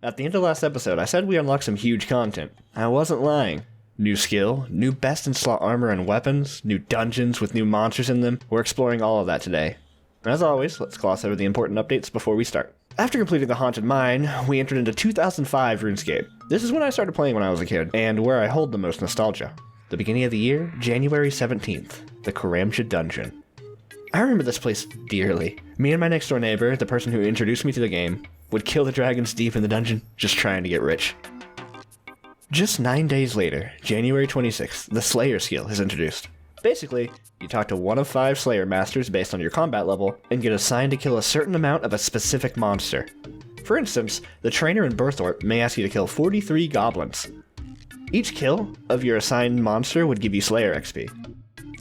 At the end of last episode, I said we unlocked some huge content. I wasn't lying. New skill, new best-in-slot armor and weapons, new dungeons with new monsters in them. We're exploring all of that today. As always, let's gloss over the important updates before we start. After completing the Haunted Mine, we entered into 2005 RuneScape. This is when I started playing when I was a kid, and where I hold the most nostalgia. The beginning of the year, January 17th, the Brimhaven Dungeon. I remember this place dearly. Me and my next door neighbor, the person who introduced me to the game, would kill the dragons deep in the dungeon, just trying to get rich. Just 9 days later, January 26th, the Slayer skill is introduced. Basically, you talk to one of 5 Slayer Masters based on your combat level, and get assigned to kill a certain amount of a specific monster. For instance, the trainer in Berthorpe may ask you to kill 43 goblins. Each kill of your assigned monster would give you Slayer XP.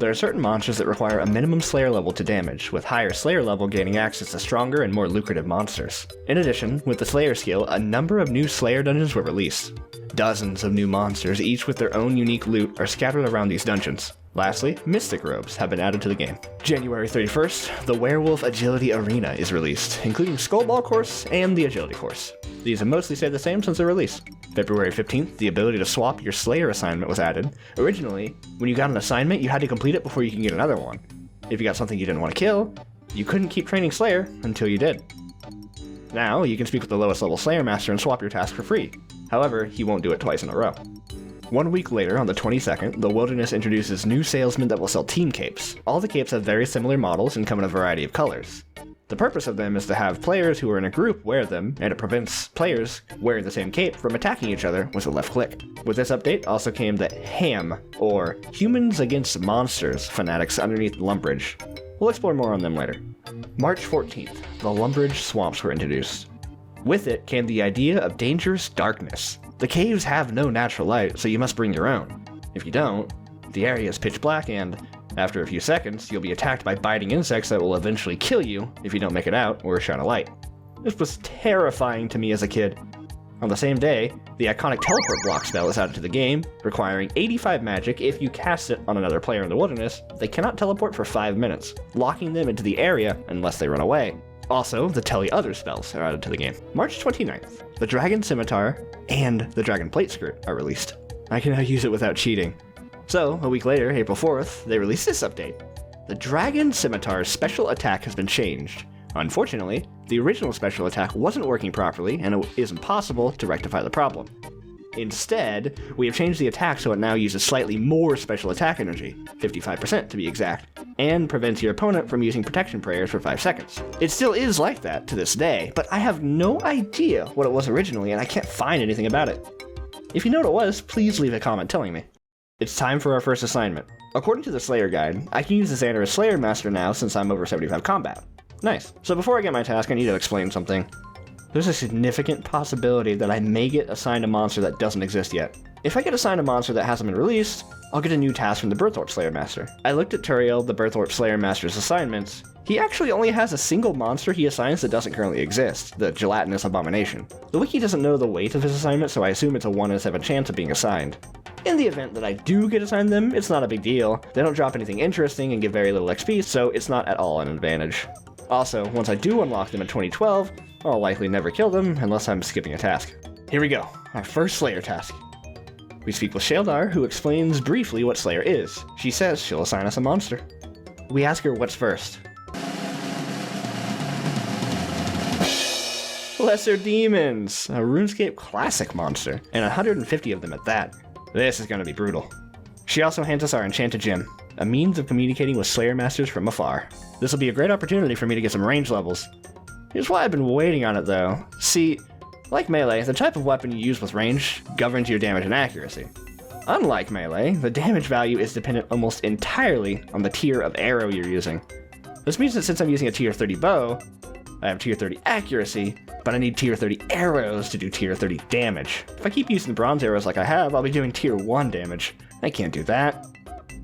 There are certain monsters that require a minimum Slayer level to damage, with higher Slayer level gaining access to stronger and more lucrative monsters. In addition, with the Slayer skill, a number of new Slayer dungeons were released. Dozens of new monsters, each with their own unique loot, are scattered around these dungeons. Lastly, Mystic Robes have been added to the game. January 31st, the Werewolf Agility Arena is released, including Skullball Course and the Agility Course. These have mostly stayed the same since their release. February 15th, the ability to swap your Slayer assignment was added. Originally, when you got an assignment, you had to complete it before you can get another one. If you got something you didn't want to kill, you couldn't keep training Slayer until you did. Now, you can speak with the lowest level Slayer Master and swap your task for free. However, he won't do it twice in a row. 1 week later, on the 22nd, the Wilderness introduces new salesmen that will sell team capes. All the capes have very similar models and come in a variety of colors. The purpose of them is to have players who are in a group wear them, and it prevents players wearing the same cape from attacking each other with a left click. With this update also came the HAM, or Humans Against Monsters, fanatics underneath Lumbridge. We'll explore more on them later. March 14th, the Lumbridge Swamps were introduced. With it came the idea of dangerous darkness. The caves have no natural light, so you must bring your own. If you don't, the area is pitch black and, after a few seconds, you'll be attacked by biting insects that will eventually kill you if you don't make it out or shine a light. This was terrifying to me as a kid. On the same day, the iconic teleport block spell is added to the game, requiring 85 magic. If you cast it on another player in the Wilderness, they cannot teleport for 5 minutes, locking them into the area unless they run away. Also, the Tele Other spells are added to the game. March 29th, the Dragon Scimitar and the Dragon Plate Skirt are released. I can now use it without cheating. So, a week later, April 4th, they released this update. The Dragon Scimitar's special attack has been changed. Unfortunately, the original special attack wasn't working properly, and it is impossible to rectify the problem. Instead, we have changed the attack so it now uses slightly more special attack energy, 55% to be exact, and prevents your opponent from using protection prayers for 5 seconds. It still is like that to this day, but I have no idea what it was originally, and I can't find anything about it. If you know what it was, please leave a comment telling me. It's time for our first assignment. According to the Slayer guide, I can use the Xander as Slayer Master now since I'm over 75 combat. Nice. So before I get my task, I need to explain something. There's a significant possibility that I may get assigned a monster that doesn't exist yet. If I get assigned a monster that hasn't been released, I'll get a new task from the Berthorpe Slayer Master. I looked at Turiel, the Berthorpe Slayer Master's assignments. He actually only has a single monster he assigns that doesn't currently exist, the Gelatinous Abomination. The wiki doesn't know the weight of his assignment, so I assume it's a 1 in 7 chance of being assigned. In the event that I do get assigned them, it's not a big deal. They don't drop anything interesting and give very little XP, so it's not at all an advantage. Also, once I do unlock them in 2012, I'll likely never kill them unless I'm skipping a task. Here we go, our first Slayer task. We speak with Sheldar, who explains briefly what Slayer is. She says she'll assign us a monster. We ask her what's first. Lesser Demons, a RuneScape classic monster, and 150 of them at that. This is gonna be brutal. She also hands us our Enchanted Gem, a means of communicating with Slayer Masters from afar. This will be a great opportunity for me to get some range levels. Here's why I've been waiting on it though. See, like melee, the type of weapon you use with range governs your damage and accuracy. Unlike melee, the damage value is dependent almost entirely on the tier of arrow you're using. This means that since I'm using a tier 30 bow, I have tier 30 accuracy, but I need tier 30 arrows to do tier 30 damage. If I keep using bronze arrows like I have, I'll be doing tier 1 damage. I can't do that.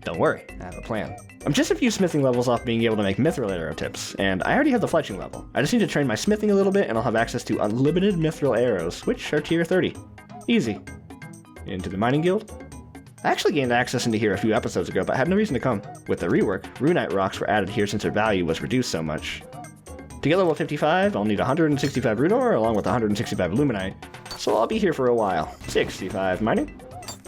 Don't worry, I have a plan. I'm just a few smithing levels off being able to make mithril arrow tips, and I already have the fletching level. I just need to train my smithing a little bit and I'll have access to unlimited mithril arrows, which are tier 30. Easy. Into the mining guild. I actually gained access into here a few episodes ago, but had no reason to come. With the rework, runite rocks were added here since their value was reduced so much. To get level 55, I'll need 165 rune ore along with 165 luminite. so I'll be here for a while. 65 mining.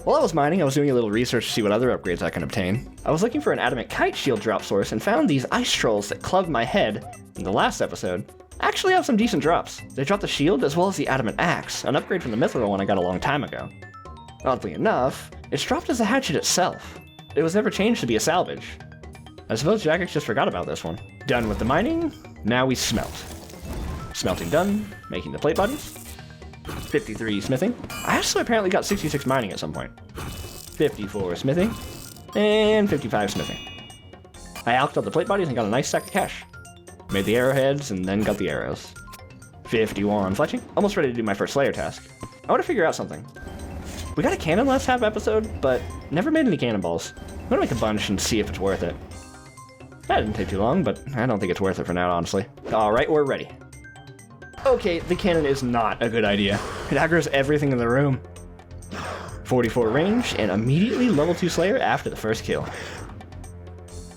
While I was mining, I was doing a little research to see what other upgrades I can obtain. I was looking for an adamant kite shield drop source and found these ice trolls that clubbed my head in the last episode. I actually have some decent drops. They drop the shield as well as the adamant axe, an upgrade from the mithril one I got a long time ago. Oddly enough, it's dropped as the hatchet itself. It was never changed to be a salvage. I suppose Jagex just forgot about this one. Done with the mining, now we smelt. Smelting done, making the plate bodies. 53 smithing. I also apparently got 66 mining at some point. 54 smithing, and 55 smithing. I alked out the plate bodies and got a nice stack of cash. Made the arrowheads and then got the arrows. 51 fletching. Almost ready to do my first Slayer task. I want to figure out something. We got a cannon last half episode, but never made any cannonballs. I'm gonna make a bunch and see if it's worth it. That didn't take too long, but I don't think it's worth it for now, honestly. Alright, we're ready. Okay, the cannon is not a good idea. It aggroes everything in the room. 44 range, and immediately level 2 Slayer after the first kill.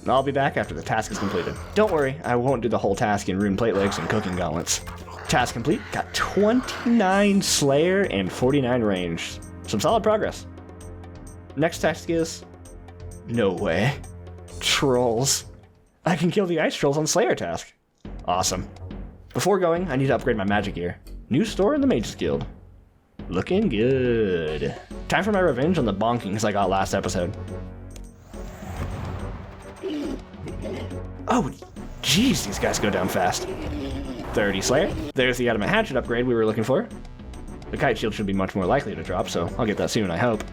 I'll be back after the task is completed. Don't worry, I won't do the whole task in rune plate legs and cooking gauntlets. Task complete, got 29 Slayer and 49 range. Some solid progress. Next task is... no way. Trolls. I can kill the ice trolls on Slayer task. Awesome. Before going, I need to upgrade my magic gear. New store in the Mage's Guild. Looking good. Time for my revenge on the bonkings I got last episode. Oh, jeez, these guys go down fast. 30 Slayer. There's the adamant hatchet upgrade we were looking for. The kite shield should be much more likely to drop, so I'll get that soon, I hope.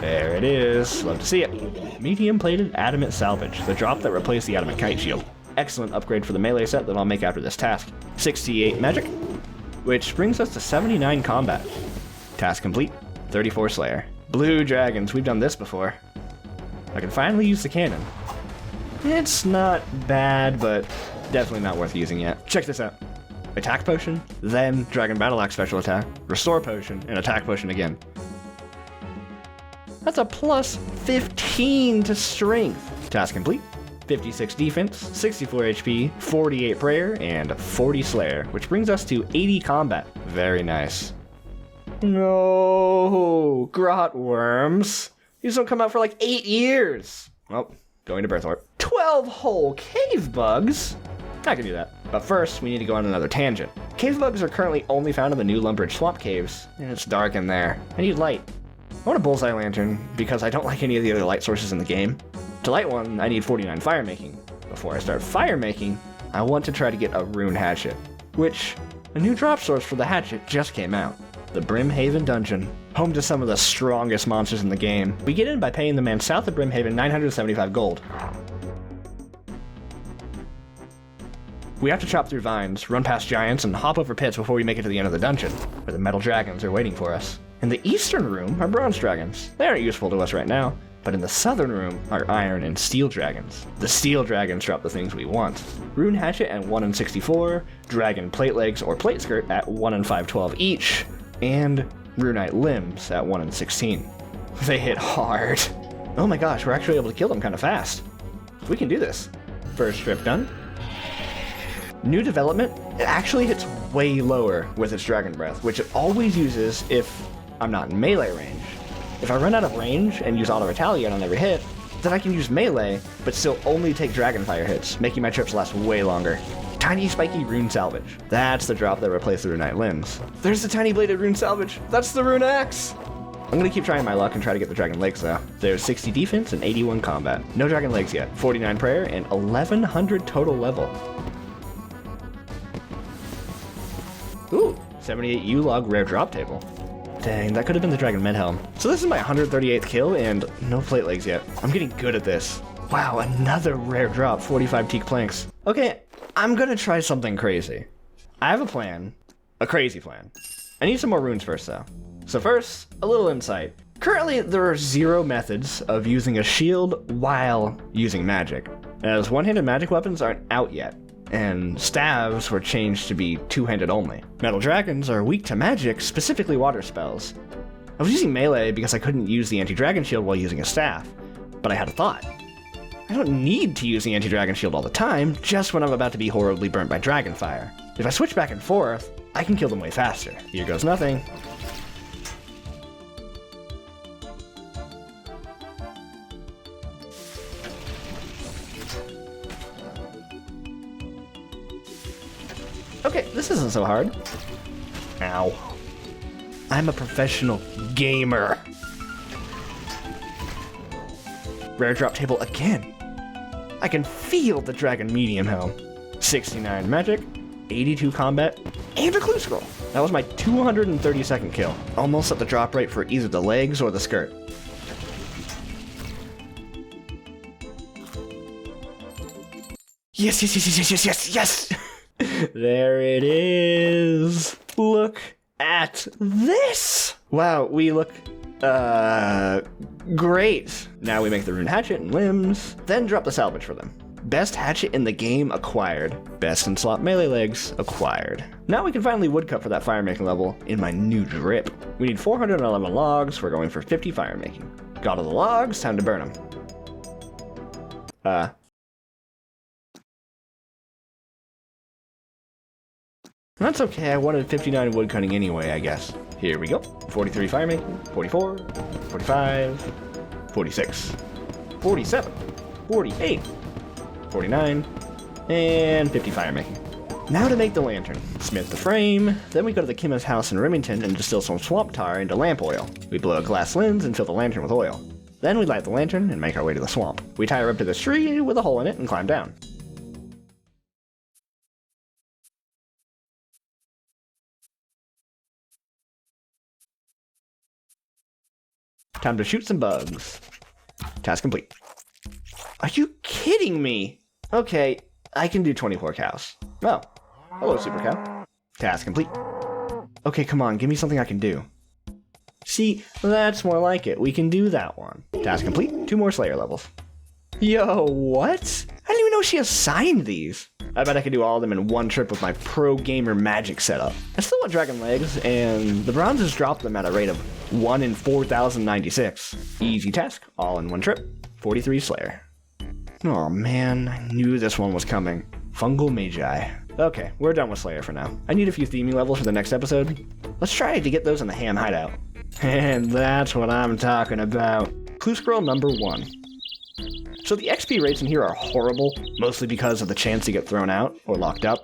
There it is. Love to see it. Medium-plated adamant salvage, the drop that replaced the adamant kite shield. Excellent upgrade for the melee set that I'll make after this task. 68 magic, which brings us to 79 combat. Task complete. 34 Slayer. Blue dragons, we've done this before. I can finally use the cannon. It's not bad, but definitely not worth using yet. Check this out. Attack potion, then Dragon Battle Axe special attack, restore potion, and attack potion again. That's a plus 15 to strength. Task complete. 56 defense, 64 HP, 48 prayer, and 40 slayer, which brings us to 80 combat. Very nice. No, grot worms. These don't come out for like 8 years. Well, going to Birthorpe. 12 whole cave bugs? I can do that. But first, we need to go on another tangent. Cave bugs are currently only found in the New Lumbridge Swamp Caves, and it's dark in there. I need light. I want a bullseye lantern because I don't like any of the other light sources in the game. To light one, I need 49 fire making. Before I start fire making, I want to try to get a rune hatchet, which a new drop source for the hatchet just came out. The Brimhaven Dungeon, home to some of the strongest monsters in the game. We get in by paying the man south of Brimhaven 975 gold. We have to chop through vines, run past giants, and hop over pits before we make it to the end of the dungeon, where the metal dragons are waiting for us. In the eastern room are bronze dragons. They aren't useful to us right now, but in the southern room are iron and steel dragons. The steel dragons drop the things we want. Rune hatchet at 1 in 64, dragon plate legs or plate skirt at 1 in 512 each, and runite limbs at 1 in 16. They hit hard. Oh my gosh, we're actually able to kill them kind of fast. We can do this. First strip done. New development, it actually hits way lower with its dragon breath, which it always uses if I'm not in melee range. If I run out of range and use auto retaliate on every hit, then I can use melee, but still only take dragonfire hits, making my trips last way longer. Tiny spiky rune salvage. That's the drop that replaced the runite limbs. There's the tiny bladed rune salvage. That's the rune axe. I'm gonna keep trying my luck and try to get the dragon legs though. There's 60 defense and 81 combat. No dragon legs yet. 49 prayer and 1100 total level. Ooh, 78 U-log rare drop table. Dang, that could have been the Dragon Medhelm. So this is my 138th kill and no plate legs yet. I'm getting good at this. Wow, another rare drop, 45 teak planks. Okay, I'm gonna try something crazy. I have a plan, a crazy plan. I need some more runes first though. So first, a little insight. Currently, there are 0 methods of using a shield while using magic, as one-handed magic weapons aren't out yet, and staves were changed to be two-handed only. Metal dragons are weak to magic, specifically water spells. I was using melee because I couldn't use the anti-dragon shield while using a staff, but I had a thought. I don't need to use the anti-dragon shield all the time, just when I'm about to be horribly burnt by dragonfire. If I switch back and forth, I can kill them way faster. Here goes nothing. Okay, this isn't so hard. Ow. I'm a professional gamer. Rare drop table again. I can feel the dragon medium helm. 69 magic, 82 combat, and a clue scroll. That was my 232nd kill. Almost at the drop rate for either the legs or the skirt. Yes, yes, yes, yes, yes, yes, yes! There it is. Look at this. Wow, we look, great. Now we make the rune hatchet and limbs, then drop the salvage for them. Best hatchet in the game acquired. Best in slot melee legs acquired. Now we can finally woodcut for that fire making level in my new drip. We need 411 logs. We're going for 50 fire making. Got all the logs, time to burn them. That's okay, I wanted 59 woodcutting anyway, I guess. Here we go. 43 fire making, 44, 45, 46, 47, 48, 49, and 50 fire making. Now to make the lantern. Smith the frame, then we go to the chemist's house in Remington and distill some swamp tar into lamp oil. We blow a glass lens and fill the lantern with oil. Then we light the lantern and make our way to the swamp. We tie her up to this tree with a hole in it and climb down. Time to shoot some bugs. Task complete. Are you kidding me? Okay, I can do 24 cows. Oh, hello, super cow. Task complete. Okay, come on, give me something I can do. See, that's more like it. We can do that one. Task complete. 2 more Slayer levels. Yo, what? I didn't even know she assigned these. I bet I could do all of them in one trip with my pro gamer magic setup. I still want dragon legs, and the bronzes drop them at a rate of 1 in 4,096. Easy task, all in one trip. 43 Slayer. Oh man, I knew this one was coming. Fungal Magi. Okay, we're done with Slayer for now. I need a few theming levels for the next episode. Let's try to get those in the ham hideout. And that's what I'm talking about. Clue scroll number 1. So the XP rates in here are horrible, mostly because of the chance to get thrown out or locked up.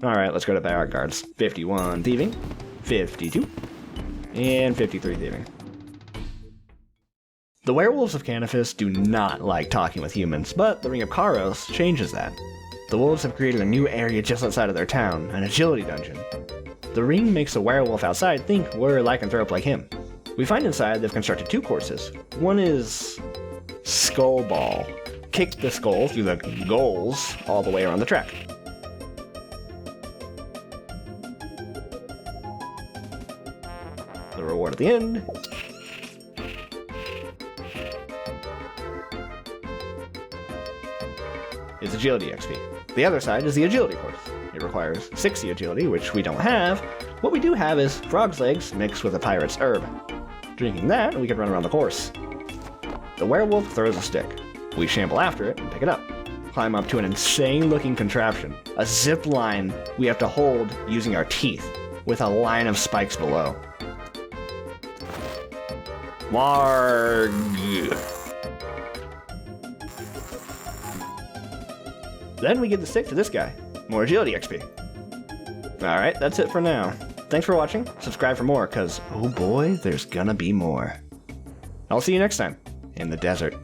Alright, let's go to Barrack Guards. 51 thieving, 52, and 53 thieving. The werewolves of Canifis do not like talking with humans, but the Ring of Karos changes that. The wolves have created a new area just outside of their town, an agility dungeon. The ring makes a werewolf outside think we're lycanthrope like him. We find inside they've constructed 2 courses. One is Skull Ball. Kick the skull through the goals all the way around the track. The reward at the end is agility XP. The other side is the agility course. It requires 60 agility, which we don't have. What we do have is frog's legs mixed with a pirate's herb. Drinking that, we can run around the course. The werewolf throws a stick. We shamble after it and pick it up. Climb up to an insane-looking contraption. A zip line we have to hold using our teeth, with a line of spikes below. Marg! Then we give the stick to this guy. More agility XP. Alright, that's it for now. Thanks for watching. Subscribe for more, because, oh boy, there's gonna be more. I'll see you next time, in the desert.